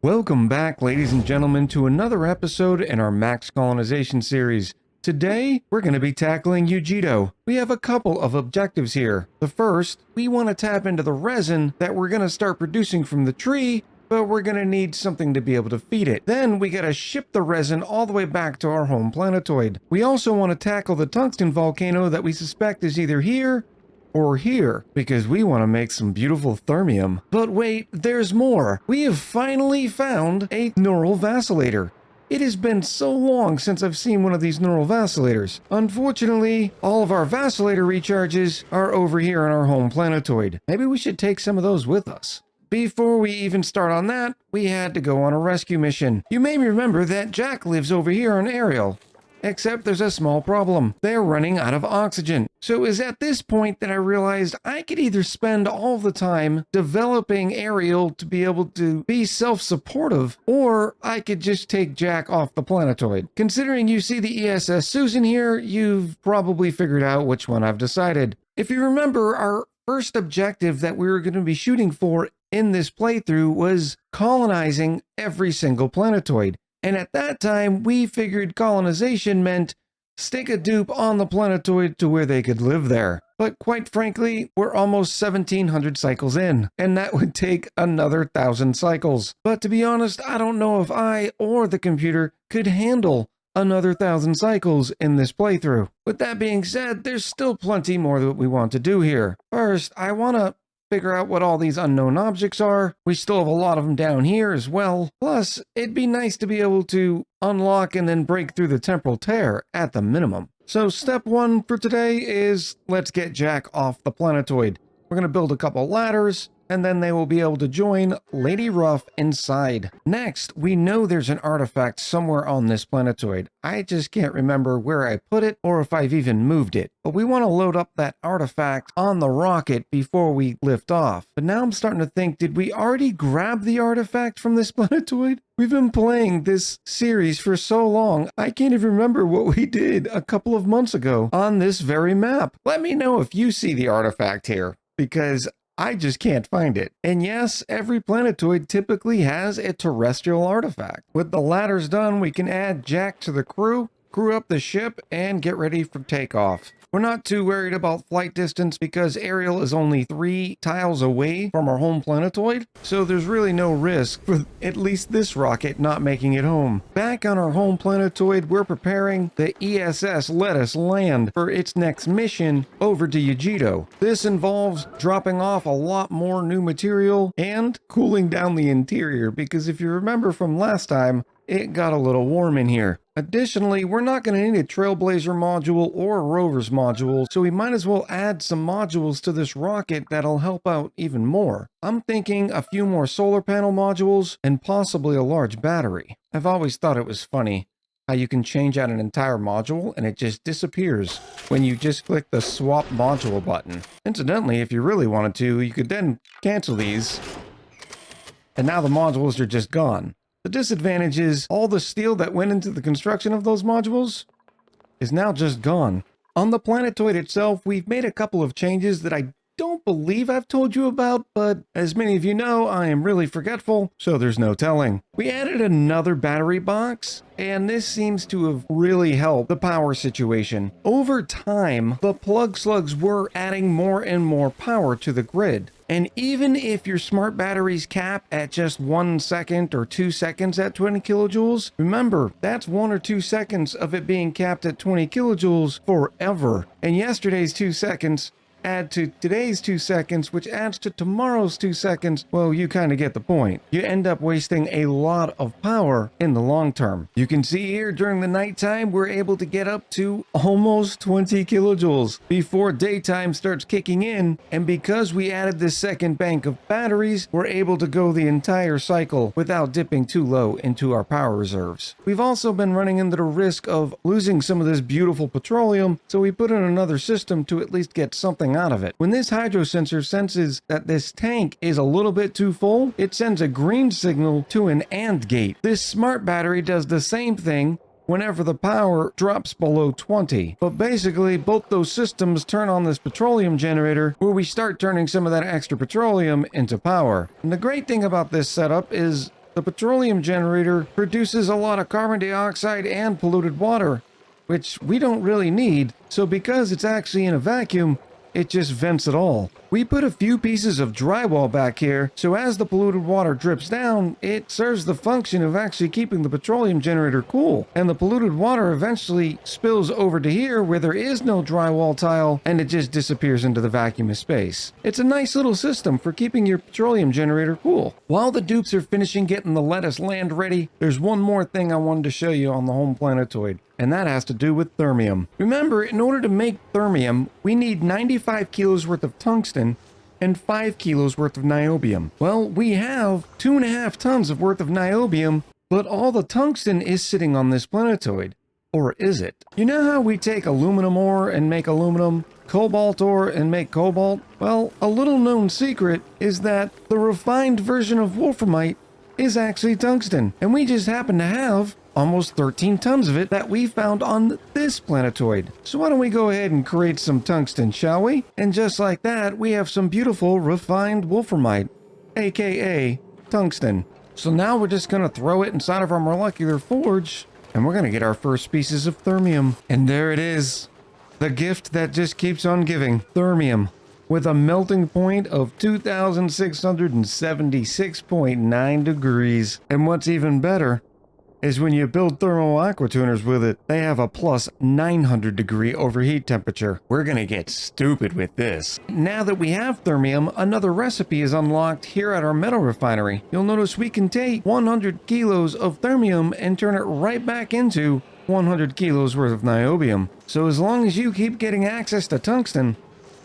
Welcome back, ladies and gentlemen, to another episode in our Max Colonization series. Today, we're going to be tackling Ujito. We have a couple of objectives here. The first, we want to tap into the resin that we're going to start producing from the tree, but we're going to need something to be able to feed it. Then we got to ship the resin all the way back to our home planetoid. We also want to tackle the tungsten volcano that we suspect is either here or here, because we want to make some beautiful thermium. But wait, there's more. We have finally found a neural vacillator. It has been so long since I've seen one of these neural vacillators. Unfortunately, all of our vacillator recharges are over here on our home planetoid. Maybe we should take some of those with us. Before we even start on that, we had to go on a rescue mission. You may remember that Jack lives over here on Ariel. Except there's a small problem. They're running out of oxygen. So it was at this point that I realized I could either spend all the time developing Ariel to be able to be self-supportive, or I could just take Jack off the planetoid. Considering you see the ESS Susan here, you've probably figured out which one I've decided. If you remember, our first objective that we were going to be shooting for in this playthrough was colonizing every single planetoid. And at that time, we figured colonization meant stick a dupe on the planetoid to where they could live there. But quite frankly, we're almost 1700 cycles in, and that would take another 1,000 cycles. But to be honest, I don't know if I or the computer could handle another 1,000 cycles in this playthrough. With that being said, there's still plenty more that we want to do here. First, I want to figure out what all these unknown objects are. We still have a lot of them down here as well. Plus, it'd be nice to be able to unlock and then break through the temporal tear at the minimum. So step one for today is let's get Jack off the planetoid. We're going to build a couple ladders, and then they will be able to join Lady Ruff inside. Next, we know there's an artifact somewhere on this planetoid. I just can't remember where I put it or if I've even moved it. But we want to load up that artifact on the rocket before we lift off. But now I'm starting to think, did we already grab the artifact from this planetoid? We've been playing this series for so long, I can't even remember what we did a couple of months ago on this very map. Let me know if you see the artifact here, because I just can't find it. And yes, every planetoid typically has a terrestrial artifact. With the ladders done, we can add Jack to the crew up the ship, and get ready for takeoff. We're not too worried about flight distance because Ariel is only 3 tiles away from our home planetoid, so there's really no risk for at least this rocket not making it home. Back on our home planetoid, we're preparing the ESS Let Us Land for its next mission over to Ujito. This involves dropping off a lot more new material and cooling down the interior, because if you remember from last time, it got a little warm in here. Additionally, we're not going to need a Trailblazer module or a Rovers module, so we might as well add some modules to this rocket that'll help out even more. I'm thinking a few more solar panel modules and possibly a large battery. I've always thought it was funny how you can change out an entire module and it just disappears when you just click the swap module button. Incidentally, if you really wanted to, you could then cancel these, and now the modules are just gone. The disadvantage is all the steel that went into the construction of those modules is now just gone. On the planetoid itself, we've made a couple of changes that I don't believe I've told you about, but as many of you know, I am really forgetful, so there's no telling. We added another battery box, and this seems to have really helped the power situation. Over time, the plug slugs were adding more and more power to the grid. And even if your smart batteries cap at just 1 second or 2 seconds at 20 kilojoules, remember, that's 1 or 2 seconds of it being capped at 20 kilojoules forever. And yesterday's 2 seconds add to today's 2 seconds, which adds to tomorrow's 2 seconds. Well, you kind of get the point. You end up wasting a lot of power in the long term. You can see here during the nighttime, we're able to get up to almost 20 kilojoules before daytime starts kicking in. And because we added this second bank of batteries, we're able to go the entire cycle without dipping too low into our power reserves. We've also been running into the risk of losing some of this beautiful petroleum, so we put in another system to at least get something out of it. When this hydro sensor senses that this tank is a little bit too full, it sends a green signal to an AND gate. This smart battery does the same thing whenever the power drops below 20. But basically, both those systems turn on this petroleum generator where we start turning some of that extra petroleum into power. And the great thing about this setup is the petroleum generator produces a lot of carbon dioxide and polluted water, which we don't really need, so because it's actually in a vacuum, it just vents it all. We put a few pieces of drywall back here, so as the polluted water drips down, it serves the function of actually keeping the petroleum generator cool. And the polluted water eventually spills over to here where there is no drywall tile, and it just disappears into the vacuum of space. It's a nice little system for keeping your petroleum generator cool. While the dupes are finishing getting the lettuce land ready, there's one more thing I wanted to show you on the home planetoid, and that has to do with thermium. Remember, in order to make thermium, we need 95 kilos worth of tungsten and 5 kilos worth of niobium. Well, we have 2.5 tons of worth of niobium, but all the tungsten is sitting on this planetoid. Or is it? You know how we take aluminum ore and make aluminum, cobalt ore and make cobalt? Well, a little known secret is that the refined version of wolframite is actually tungsten, and we just happen to have almost 13 tons of it that we found on this planetoid. So why don't we go ahead and create some tungsten, shall we? And just like that, we have some beautiful refined wolframite, aka tungsten. So now we're just going to throw it inside of our molecular forge, and we're going to get our first pieces of thermium. And there it is, the gift that just keeps on giving, thermium, with a melting point of 2,676.9 degrees. And what's even better is when you build thermal aquatuners with it, they have a plus 900 degree overheat temperature. We're gonna get stupid with this. Now that we have thermium, another recipe is unlocked here at our metal refinery. You'll notice we can take 100 kilos of thermium and turn it right back into 100 kilos worth of niobium. So as long as you keep getting access to tungsten,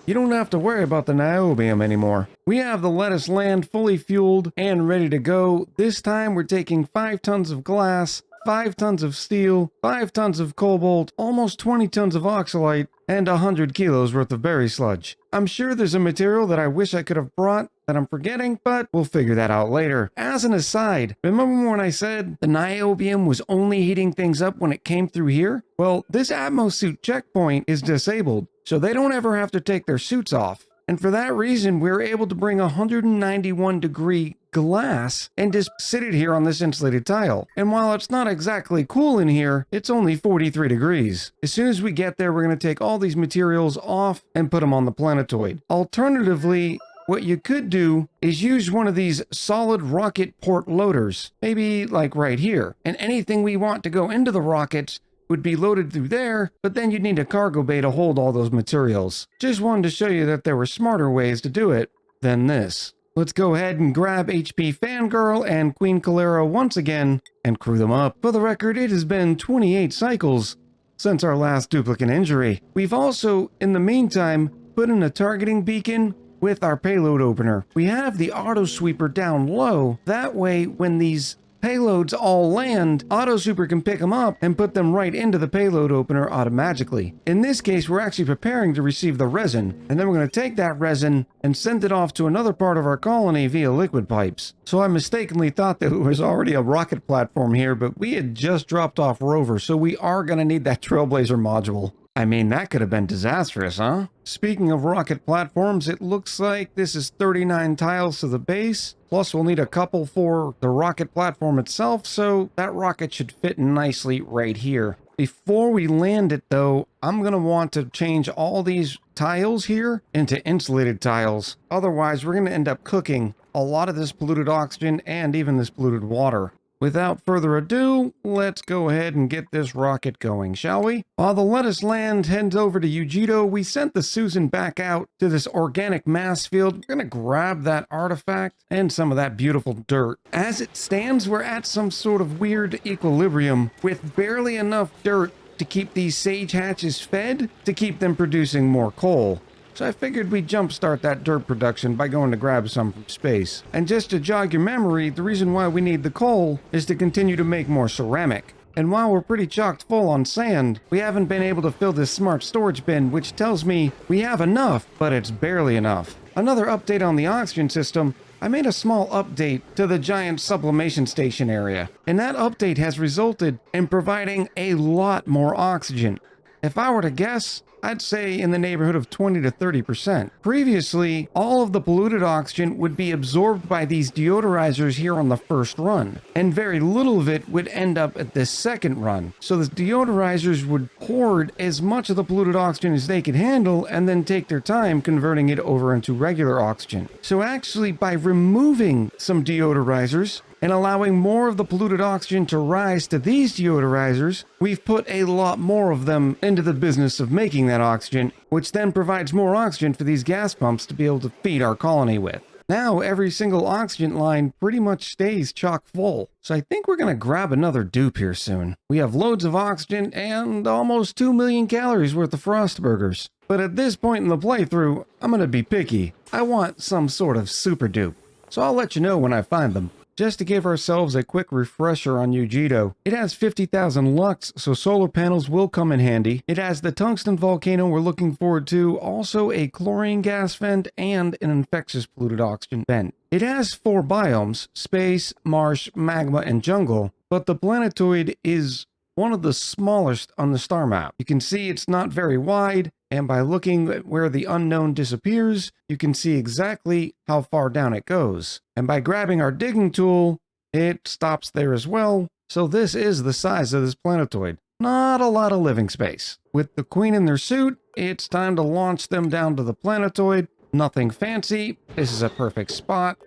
you don't have to worry about the niobium anymore. We have the lettuce land fully fueled and ready to go. This time we're taking 5 tons of glass, 5 tons of steel, 5 tons of cobalt, almost 20 tons of oxalite, and 100 kilos worth of berry sludge. I'm sure there's a material that I wish I could have brought that I'm forgetting, but we'll figure that out later. As an aside, remember when I said the niobium was only heating things up when it came through here? Well, this atmosuit checkpoint is disabled, so they don't ever have to take their suits off. And for that reason, we're able to bring 191 degree glass and just sit it here on this insulated tile. And while it's not exactly cool in here, it's only 43 degrees. As soon as we get there, we're going to take all these materials off and put them on the planetoid. Alternatively, what you could do is use one of these solid rocket port loaders, maybe like right here. And anything we want to go into the rockets would be loaded through there, but then you'd need a cargo bay to hold all those materials. Just wanted to show you that there were smarter ways to do it than this. Let's go ahead and grab HP Fangirl and Queen Calera once again and crew them up. For the record, it has been 28 cycles since our last duplicate injury. We've also, in the meantime, put in a targeting beacon with our payload opener. We have the auto sweeper down low. That way, when these payloads all land, Auto Super can pick them up and put them right into the payload opener automatically. In this case, we're actually preparing to receive the resin, and then we're going to take that resin and send it off to another part of our colony via liquid pipes. So I mistakenly thought that it was already a rocket platform here, but we had just dropped off rover, so we are going to need that Trailblazer module. I mean, that could have been disastrous, huh? Speaking of rocket platforms, it looks like this is 39 tiles to the base, plus we'll need a couple for the rocket platform itself, so that rocket should fit nicely right here. Before we land it though, I'm going to want to change all these tiles here into insulated tiles. Otherwise, we're going to end up cooking a lot of this polluted oxygen and even this polluted water. Without further ado, let's go ahead and get this rocket going, shall we? While the lettuce land heads over to Eugito, we sent the Susan back out to this organic mass field. We're going to grab that artifact and some of that beautiful dirt. As it stands, we're at some sort of weird equilibrium with barely enough dirt to keep these sage hatches fed to keep them producing more coal. So I figured we'd jumpstart that dirt production by going to grab some from space. And just to jog your memory, the reason why we need the coal is to continue to make more ceramic. And while we're pretty chocked full on sand, we haven't been able to fill this smart storage bin, which tells me we have enough, but it's barely enough. Another update on the oxygen system, I made a small update to the giant sublimation station area. And that update has resulted in providing a lot more oxygen. If I were to guess, I'd say in the neighborhood of 20 to 30%. Previously, all of the polluted oxygen would be absorbed by these deodorizers here on the first run, and very little of it would end up at the second run. So the deodorizers would hoard as much of the polluted oxygen as they could handle and then take their time converting it over into regular oxygen. So actually, by removing some deodorizers, and allowing more of the polluted oxygen to rise to these deodorizers, we've put a lot more of them into the business of making that oxygen, which then provides more oxygen for these gas pumps to be able to feed our colony with. Now every single oxygen line pretty much stays chock full, so I think we're going to grab another dupe here soon. We have loads of oxygen and almost 2 million calories worth of frost burgers. But at this point in the playthrough, I'm going to be picky. I want some sort of super dupe, so I'll let you know when I find them. Just to give ourselves a quick refresher on Eugito, it has 50,000 lux, so solar panels will come in handy. It has the tungsten volcano we're looking forward to, also a chlorine gas vent, and an infectious polluted oxygen vent. It has 4 biomes, space, marsh, magma, and jungle, but the planetoid is one of the smallest on the star map. You can see it's not very wide, and by looking at where the unknown disappears, you can see exactly how far down it goes. And by grabbing our digging tool, it stops there as well. So this is the size of this planetoid. Not a lot of living space. With the queen in their suit, it's time to launch them down to the planetoid. Nothing fancy. This is a perfect spot.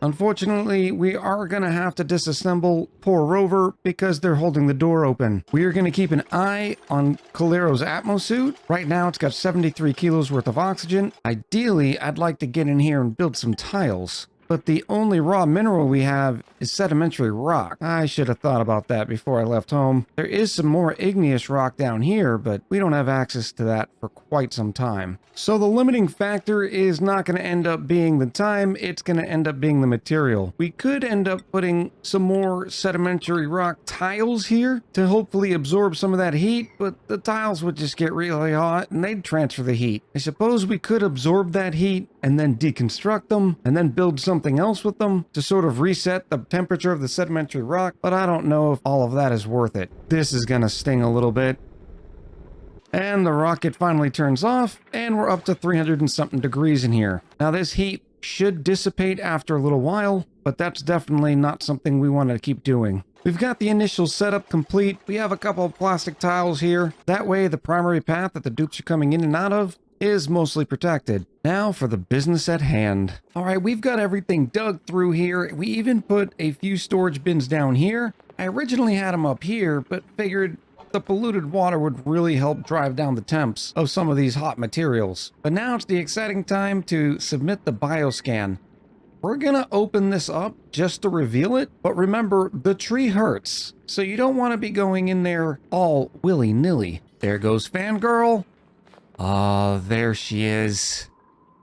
Unfortunately, we are going to have to disassemble poor Rover because they're holding the door open. We are going to keep an eye on Calero's atmosuit. Right now, it's got 73 kilos worth of oxygen. Ideally, I'd like to get in here and build some tiles. But the only raw mineral we have is sedimentary rock. I should have thought about that before I left home. There is some more igneous rock down here, but we don't have access to that for quite some time. So the limiting factor is not going to end up being the time, it's going to end up being the material. We could end up putting some more sedimentary rock tiles here to hopefully absorb some of that heat, but the tiles would just get really hot and they'd transfer the heat. I suppose we could absorb that heat and then deconstruct them and then build something else with them to sort of reset the temperature of the sedimentary rock, but I don't know if all of that is worth it. This is going to sting a little bit. And the rocket finally turns off, and we're up to 300 and something degrees in here. Now this heat should dissipate after a little while, but that's definitely not something we want to keep doing. We've got the initial setup complete. We have a couple of plastic tiles here. That way the primary path that the dupes are coming in and out of is mostly protected. Now for the business at hand. All right, we've got everything dug through here. We even put a few storage bins down here. I originally had them up here, but figured the polluted water would really help drive down the temps of some of these hot materials. But now it's the exciting time to submit the bioscan. We're gonna open this up just to reveal it, but remember, the tree hurts, so you don't want to be going in there all willy-nilly. There goes Fangirl. Oh, there she is.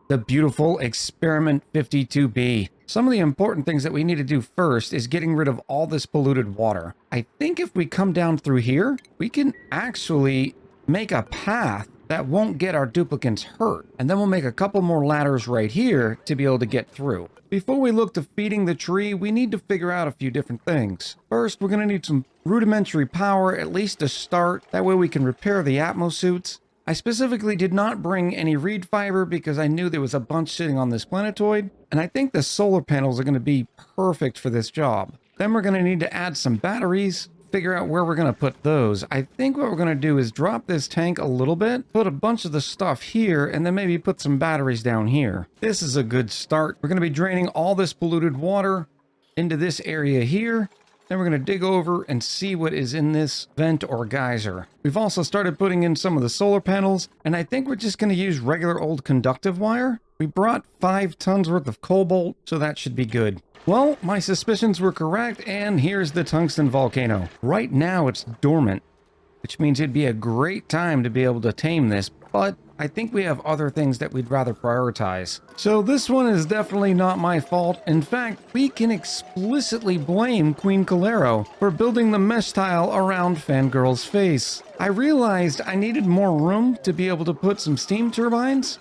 The beautiful Experiment 52B. Some of the important things that we need to do first is getting rid of all this polluted water. I think if we come down through here, we can actually make a path that won't get our duplicants hurt. And then we'll make a couple more ladders right here to be able to get through. Before we look to feeding the tree, we need to figure out a few different things. First, we're going to need some rudimentary power, at least to start. That way we can repair the atmosuits. I specifically did not bring any reed fiber because I knew there was a bunch sitting on this planetoid, and I think the solar panels are going to be perfect for this job. Then we're going to need to add some batteries, figure out where we're going to put those. I think what we're going to do is drop this tank a little bit, put a bunch of the stuff here, and then maybe put some batteries down here. This is a good start. We're going to be draining all this polluted water into this area here. Then we're going to dig over and see what is in this vent or geyser. We've also started putting in some of the solar panels, and I think we're just going to use regular old conductive wire. We brought 5 tons worth of cobalt, so that should be good. Well, my suspicions were correct, and here's the tungsten volcano. Right now it's dormant, which means it'd be a great time to be able to tame this, but I think we have other things that we'd rather prioritize. So this one is definitely not my fault. In fact, we can explicitly blame Queen Calero for building the mesh tile around Fangirl's face. I realized I needed more room to be able to put some steam turbines,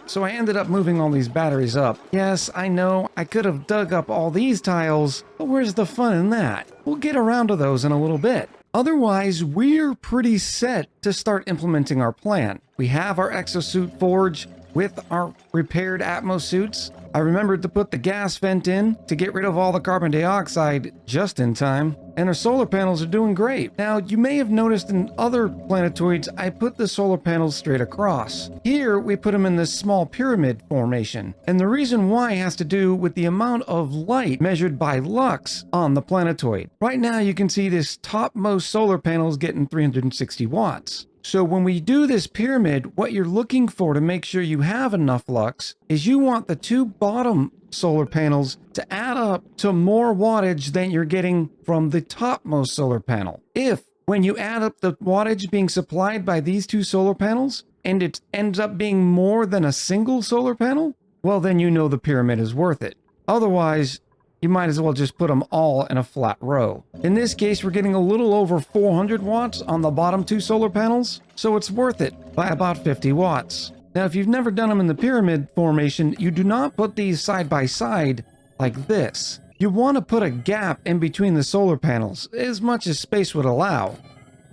so I ended up moving all these batteries up. Yes, I know, I could have dug up all these tiles, but where's the fun in that? We'll get around to those in a little bit. Otherwise, we're pretty set to start implementing our plan. We have our exosuit forge with our repaired Atmos suits. I remembered to put the gas vent in to get rid of all the carbon dioxide just in time, and our solar panels are doing great. Now, you may have noticed in other planetoids, I put the solar panels straight across. Here, we put them in this small pyramid formation, and the reason why has to do with the amount of light measured by lux on the planetoid. Right now, you can see this topmost solar panel is getting 360 watts. So when we do this pyramid, what you're looking for to make sure you have enough lux is you want the two bottom solar panels to add up to more wattage than you're getting from the topmost solar panel. If, when you add up the wattage being supplied by these two solar panels, and it ends up being more than a single solar panel, well, then you know the pyramid is worth it. Otherwise, you might as well just put them all in a flat row. In this case, we're getting a little over 400 watts on the bottom two solar panels, so it's worth it by about 50 watts. Now, if you've never done them in the pyramid formation, you do not put these side by side like this. You want to put a gap in between the solar panels, as much as space would allow,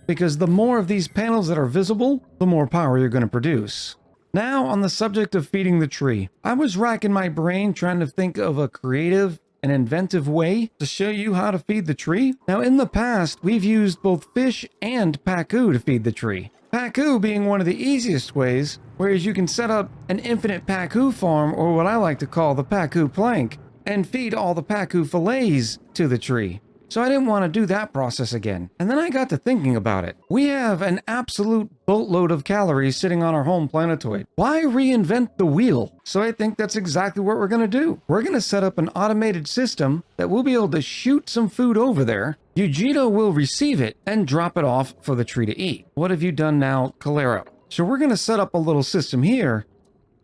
because the more of these panels that are visible, the more power you're going to produce. Now, on the subject of feeding the tree, I was racking my brain trying to think of a creative an inventive way to show you how to feed the tree. Now, in the past, we've used both fish and pacu to feed the tree. Pacu being one of the easiest ways, whereas you can set up an infinite pacu farm, or what I like to call the pacu plank, and feed all the pacu fillets to the tree. So I didn't want to do that process again. And then I got to thinking about it. We have an absolute boatload of calories sitting on our home planetoid. Why reinvent the wheel? So I think that's exactly what we're going to do. We're going to set up an automated system that we'll be able to shoot some food over there. Eugito will receive it and drop it off for the tree to eat. What have you done now, Calera? So we're going to set up a little system here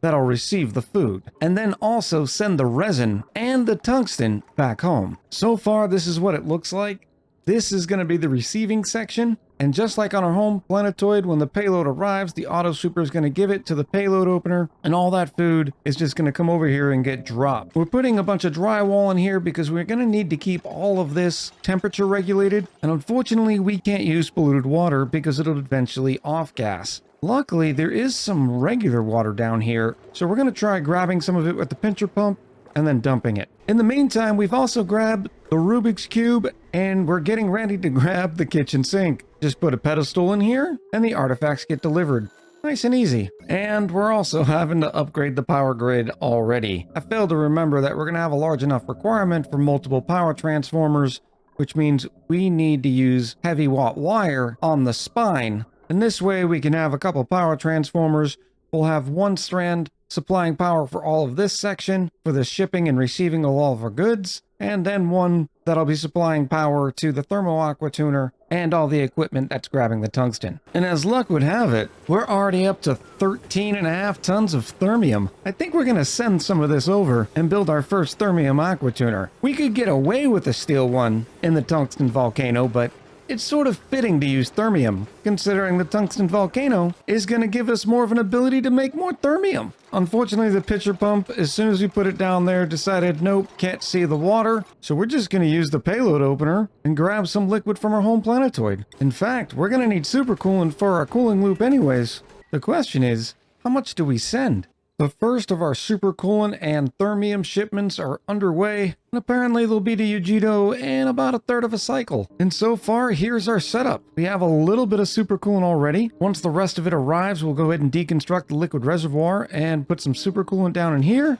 that'll receive the food, and then also send the resin and the tungsten back home. So far, this is what it looks like. This is going to be the receiving section, and just like on our home planetoid, when the payload arrives, the auto super is going to give it to the payload opener, and all that food is just going to come over here and get dropped. We're putting a bunch of drywall in here because we're going to need to keep all of this temperature regulated, and unfortunately, we can't use polluted water because it'll eventually off-gas. Luckily, there is some regular water down here, so we're going to try grabbing some of it with the pincher pump and then dumping it. In the meantime, we've also grabbed the Rubik's Cube, and we're getting ready to grab the kitchen sink. Just put a pedestal in here, and the artifacts get delivered. Nice and easy. And we're also having to upgrade the power grid already. I failed to remember that we're going to have a large enough requirement for multiple power transformers, which means we need to use heavy watt wire on the spine. And this way we can have a couple power transformers. We'll have one strand supplying power for all of this section for the shipping and receiving of all of our goods, and then one that'll be supplying power to the thermo aqua tuner and all the equipment that's grabbing the tungsten. And as luck would have it, we're already up to 13.5 tons of thermium. I think we're gonna send some of this over and build our first thermium aqua tuner. We could get away with a steel one in the tungsten volcano, but it's sort of fitting to use thermium, considering the tungsten volcano is going to give us more of an ability to make more thermium. Unfortunately, the pitcher pump, as soon as we put it down there, decided, nope, can't see the water, so we're just going to use the payload opener and grab some liquid from our home planetoid. In fact, we're going to need supercoolant for our cooling loop anyways. The question is, how much do we send? The first of our supercoolant and thermium shipments are underway, and apparently they'll be to Eugito in about a third of a cycle. And so far, here's our setup. We have a little bit of supercoolant already. Once the rest of it arrives, we'll go ahead and deconstruct the liquid reservoir and put some supercoolant down in here.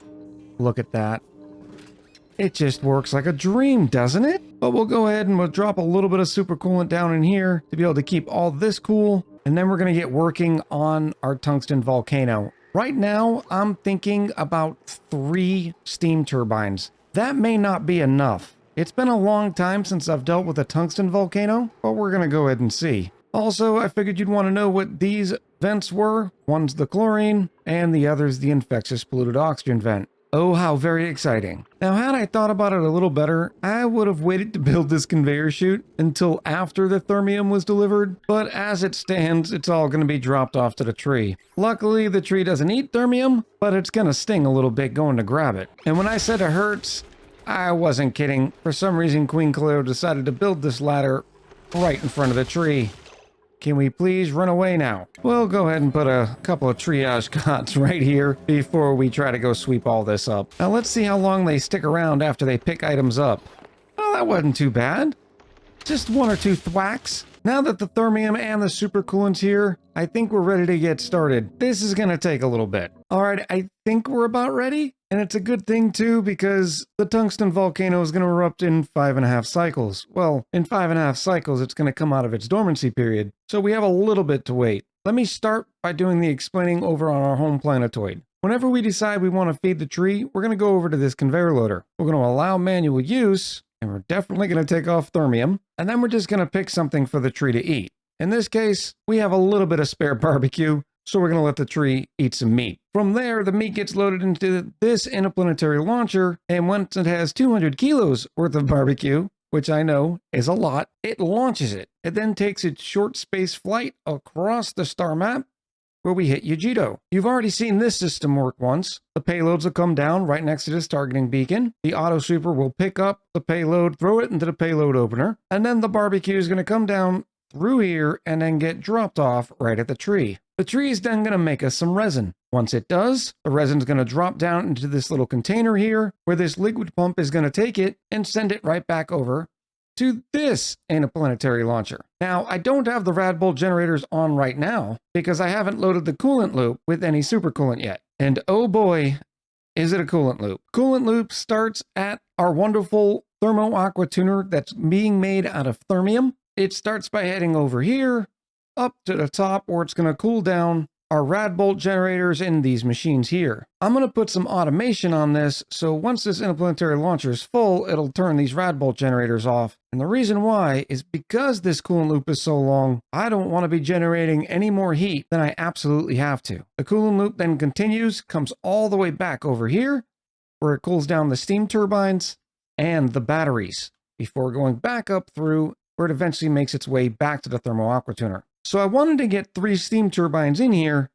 Look at that. It just works like a dream, doesn't it? But we'll go ahead and we'll drop a little bit of supercoolant down in here to be able to keep all this cool. And then we're going to get working on our tungsten volcano. Right now, I'm thinking about 3 steam turbines. That may not be enough. It's been a long time since I've dealt with a tungsten volcano, but we're going to go ahead and see. Also, I figured you'd want to know what these vents were. One's the chlorine, and the other's the infectious polluted oxygen vent. Oh, how very exciting. Now, had I thought about it a little better, I would have waited to build this conveyor chute until after the thermium was delivered, but as it stands, it's all going to be dropped off to the tree. Luckily, the tree doesn't eat thermium, but it's going to sting a little bit going to grab it. And when I said it hurts, I wasn't kidding. For some reason, Queen Cleo decided to build this ladder right in front of the tree. Can we please run away now? We'll go ahead and put a couple of triage cots right here before we try to go sweep all this up. Now let's see how long they stick around after they pick items up. Well, that wasn't too bad. Just one or two thwacks. Now that the thermium and the supercoolant's here, I think we're ready to get started. This is going to take a little bit. All right, I think we're about ready. And it's a good thing too, because the tungsten volcano is going to erupt in 5.5 cycles. Well, in 5.5 cycles, it's going to come out of its dormancy period. So we have a little bit to wait. Let me start by doing the explaining over on our home planetoid. Whenever we decide we want to feed the tree, we're going to go over to this conveyor loader. We're going to allow manual use, and we're definitely going to take off thermium, and then we're just going to pick something for the tree to eat. In this case, we have a little bit of spare barbecue, so we're going to let the tree eat some meat. From there, the meat gets loaded into this interplanetary launcher, and once it has 200 kilos worth of barbecue, which I know is a lot, it launches it. It then takes its short space flight across the star map, where we hit Yugito. You've already seen this system work once. The payloads will come down right next to this targeting beacon. The auto sweeper will pick up the payload, throw it into the payload opener, and then the barbecue is going to come down through here and then get dropped off right at the tree. The tree is then going to make us some resin. Once it does, the resin is going to drop down into this little container here, where this liquid pump is going to take it and send it right back over to this interplanetary launcher. Now, I don't have the rad bolt generators on right now because I haven't loaded the coolant loop with any supercoolant yet. And oh boy, is it a coolant loop. Coolant loop starts at our wonderful thermo aqua tuner that's being made out of thermium. It starts by heading over here, up to the top where it's going to cool down our rad bolt generators in these machines here. I'm going to put some automation on this, so once this interplanetary launcher is full, it'll turn these rad bolt generators off. And the reason why is because this coolant loop is so long, I don't want to be generating any more heat than I absolutely have to. The coolant loop then continues, comes all the way back over here, where it cools down the steam turbines and the batteries, before going back up through where it eventually makes its way back to the thermo aqua tuner. So I wanted to get 3 steam turbines in here,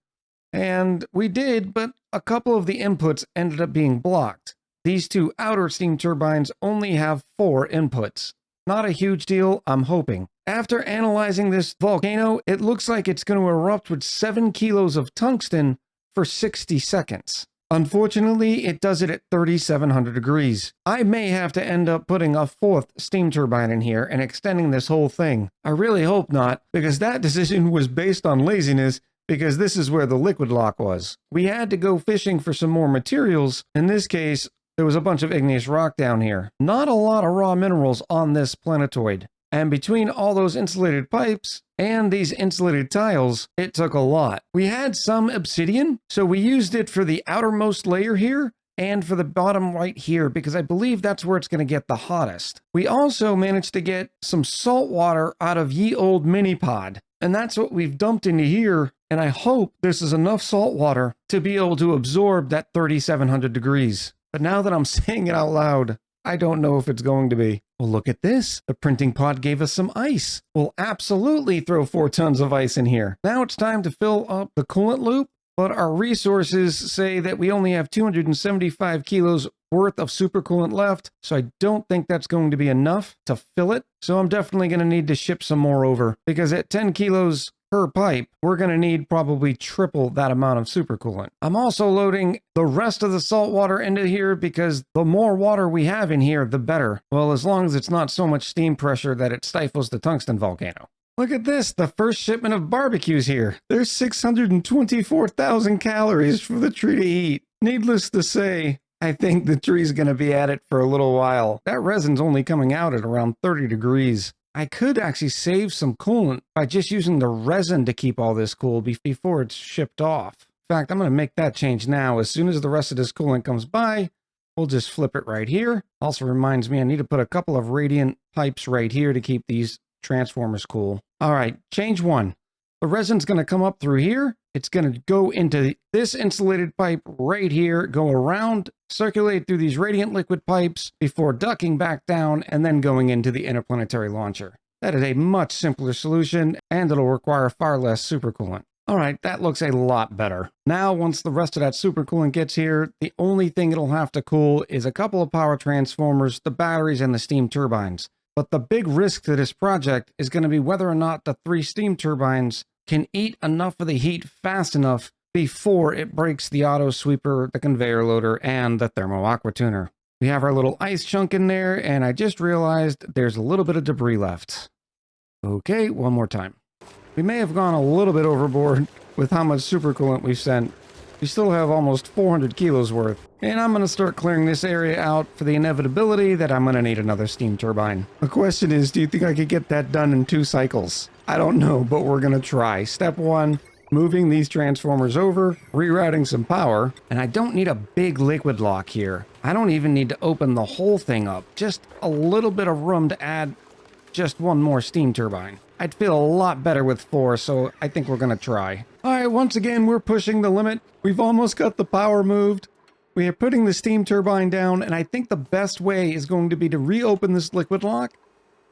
and we did, but a couple of the inputs ended up being blocked. These 2 outer steam turbines only have 4 inputs. Not a huge deal, I'm hoping. After analyzing this volcano, it looks like it's going to erupt with 7 kilos of tungsten for 60 seconds. Unfortunately, it does it at 3,700 degrees. I may have to end up putting a 4th steam turbine in here and extending this whole thing. I really hope not, because that decision was based on laziness, because this is where the liquid lock was. We had to go fishing for some more materials. In this case, there was a bunch of igneous rock down here. Not a lot of raw minerals on this planetoid. And between all those insulated pipes and these insulated tiles, it took a lot. We had some obsidian, so we used it for the outermost layer here and for the bottom right here, because I believe that's where it's going to get the hottest. We also managed to get some salt water out of ye old mini pod, and that's what we've dumped into here, and I hope this is enough salt water to be able to absorb that 3,700 degrees. But now that I'm saying it out loud, I don't know if it's going to be. Well, look at this. The printing pod gave us some ice. We'll absolutely throw 4 tons of ice in here. Now it's time to fill up the coolant loop, but our resources say that we only have 275 kilos worth of supercoolant left, so I don't think that's going to be enough to fill it. So I'm definitely going to need to ship some more over, because at 10 kilos per pipe, we're going to need probably triple that amount of supercoolant. I'm also loading the rest of the salt water into here because the more water we have in here, the better. Well, as long as it's not so much steam pressure that it stifles the tungsten volcano. Look at this, the first shipment of barbecues here. There's 624,000 calories for the tree to eat. Needless to say, I think the tree's going to be at it for a little while. That resin's only coming out at around 30 degrees. I could actually save some coolant by just using the resin to keep all this cool before it's shipped off. In fact, I'm going to make that change now. As soon as the rest of this coolant comes by, we'll just flip it right here. Also reminds me I need to put a couple of radiant pipes right here to keep these transformers cool. All right, change 1. The resin's going to come up through here. It's going to go into this insulated pipe right here, go around, circulate through these radiant liquid pipes before ducking back down and then going into the interplanetary launcher. That is a much simpler solution, and it'll require far less supercoolant. All right, that looks a lot better. Now, once the rest of that supercoolant gets here, the only thing it'll have to cool is a couple of power transformers, the batteries, and the steam turbines. But the big risk to this project is going to be whether or not the 3 steam turbines can eat enough of the heat fast enough before it breaks the auto sweeper, the conveyor loader, and the thermo aqua tuner. We have our little ice chunk in there, and I just realized there's a little bit of debris left. Okay, one more time. We may have gone a little bit overboard with how much supercoolant we've sent. We still have almost 400 kilos worth. And I'm going to start clearing this area out for the inevitability that I'm going to need another steam turbine. The question is, do you think I could get that done in 2 cycles? I don't know, but we're going to try. Step 1, moving these transformers over, rerouting some power, and I don't need a big liquid lock here. I don't even need to open the whole thing up. Just a little bit of room to add just 1 more steam turbine. I'd feel a lot better with 4, so I think we're going to try. Alright, once again, we're pushing the limit. We've almost got the power moved. We are putting the steam turbine down, and I think the best way is going to be to reopen this liquid lock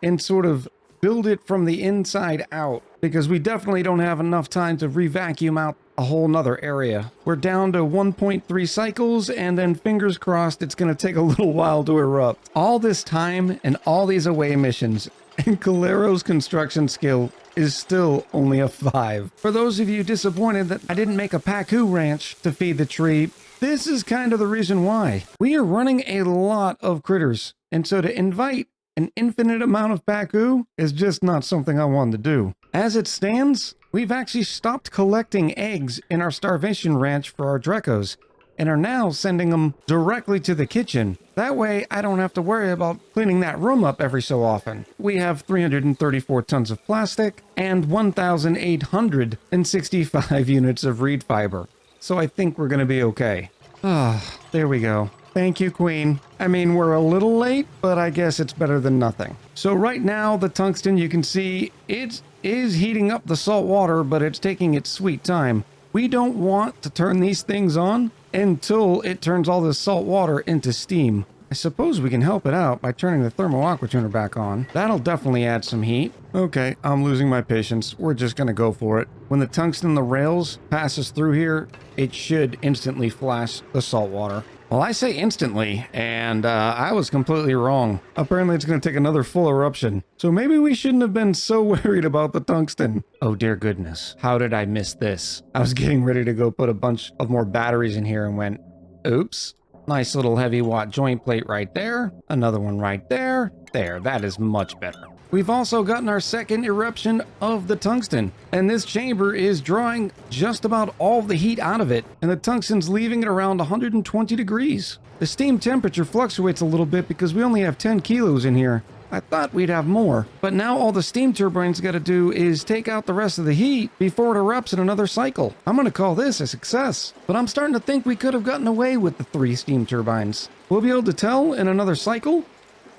and sort of build it from the inside out, because we definitely don't have enough time to re-vacuum out a whole nother area. We're down to 1.3 cycles, and then fingers crossed it's going to take a little while to erupt. All this time and all these away missions, and Calero's construction skill is still only a 5. For those of you disappointed that I didn't make a Pacu ranch to feed the tree, this is kind of the reason why. We are running a lot of critters, and so to invite an infinite amount of Pacu is just not something I wanted to do. As it stands, we've actually stopped collecting eggs in our starvation ranch for our Drecos, and are now sending them directly to the kitchen. That way, I don't have to worry about cleaning that room up every so often. We have 334 tons of plastic and 1,865 units of reed fiber. So I think we're gonna be okay. Ah, there we go. Thank you, Queen. I mean, we're a little late, but I guess it's better than nothing. So right now, the tungsten, you can see, it is heating up the salt water, but it's taking its sweet time. We don't want to turn these things on until it turns all this salt water into steam. I suppose we can help it out by turning the thermo aqua tuner back on. That'll definitely add some heat. Okay, I'm losing my patience. We're just gonna go for it. When the tungsten in the rails passes through here, it should instantly flash the salt water. Well, I say instantly, and I was completely wrong. Apparently it's going to take another full eruption. So maybe we shouldn't have been so worried about the tungsten. Oh dear goodness, how did I miss this? I was getting ready to go put a bunch of more batteries in here and went, oops. Nice little heavy watt joint plate right there. Another one right there. There, that is much better. We've also gotten our second eruption of the tungsten, and this chamber is drawing just about all the heat out of it, and the tungsten's leaving it around 120 degrees. The steam temperature fluctuates a little bit because we only have 10 kilos in here. I thought we'd have more, but now all the steam turbines got to do is take out the rest of the heat before it erupts in another cycle. I'm going to call this a success, but I'm starting to think we could have gotten away with the 3 steam turbines. We'll be able to tell in another cycle.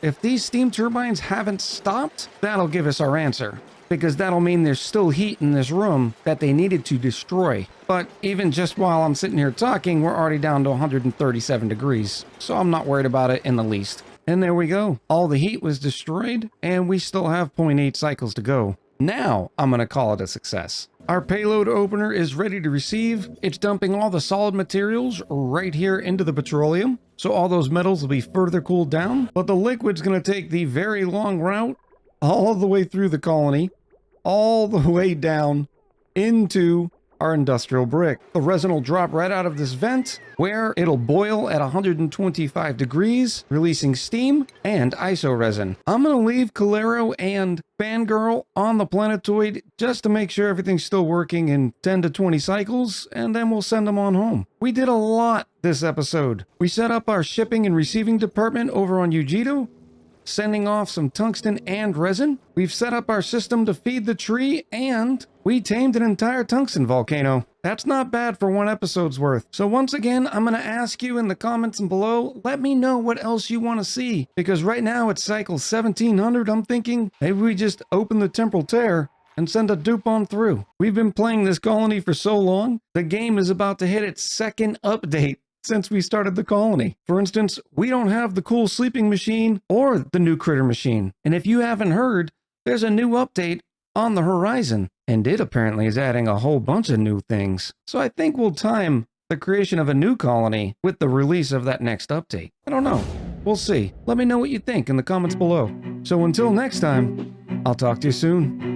If these steam turbines haven't stopped, that'll give us our answer, because that'll mean there's still heat in this room that they needed to destroy. But even just while I'm sitting here talking, we're already down to 137 degrees, so I'm not worried about it in the least. And there we go. All the heat was destroyed, and we still have 0.8 cycles to go. Now, I'm going to call it a success. Our payload opener is ready to receive. It's dumping all the solid materials right here into the petroleum, so all those metals will be further cooled down. But the liquid's going to take the very long route all the way through the colony, all the way down into our industrial brick. The resin will drop right out of this vent, where it'll boil at 125 degrees, releasing steam and iso resin. I'm going to leave Calero and Fangirl on the planetoid just to make sure everything's still working in 10 to 20 cycles, and then we'll send them on home. We did a lot this episode. We set up our shipping and receiving department over on Eugito, sending off some tungsten and resin. We've set up our system to feed the tree, and we tamed an entire tungsten volcano. That's not bad for one episode's worth. So once again, I'm going to ask you in the comments below, let me know what else you want to see. Because right now it's cycle 1700, I'm thinking maybe we just open the temporal tear and send a dupe on through. We've been playing this colony for so long, the game is about to hit its second update since we started the colony. For instance, we don't have the cool sleeping machine or the new critter machine. And if you haven't heard, there's a new update on the horizon, and it apparently is adding a whole bunch of new things. So I think we'll time the creation of a new colony with the release of that next update. I don't know. We'll see. Let me know what you think in the comments below. So until next time, I'll talk to you soon.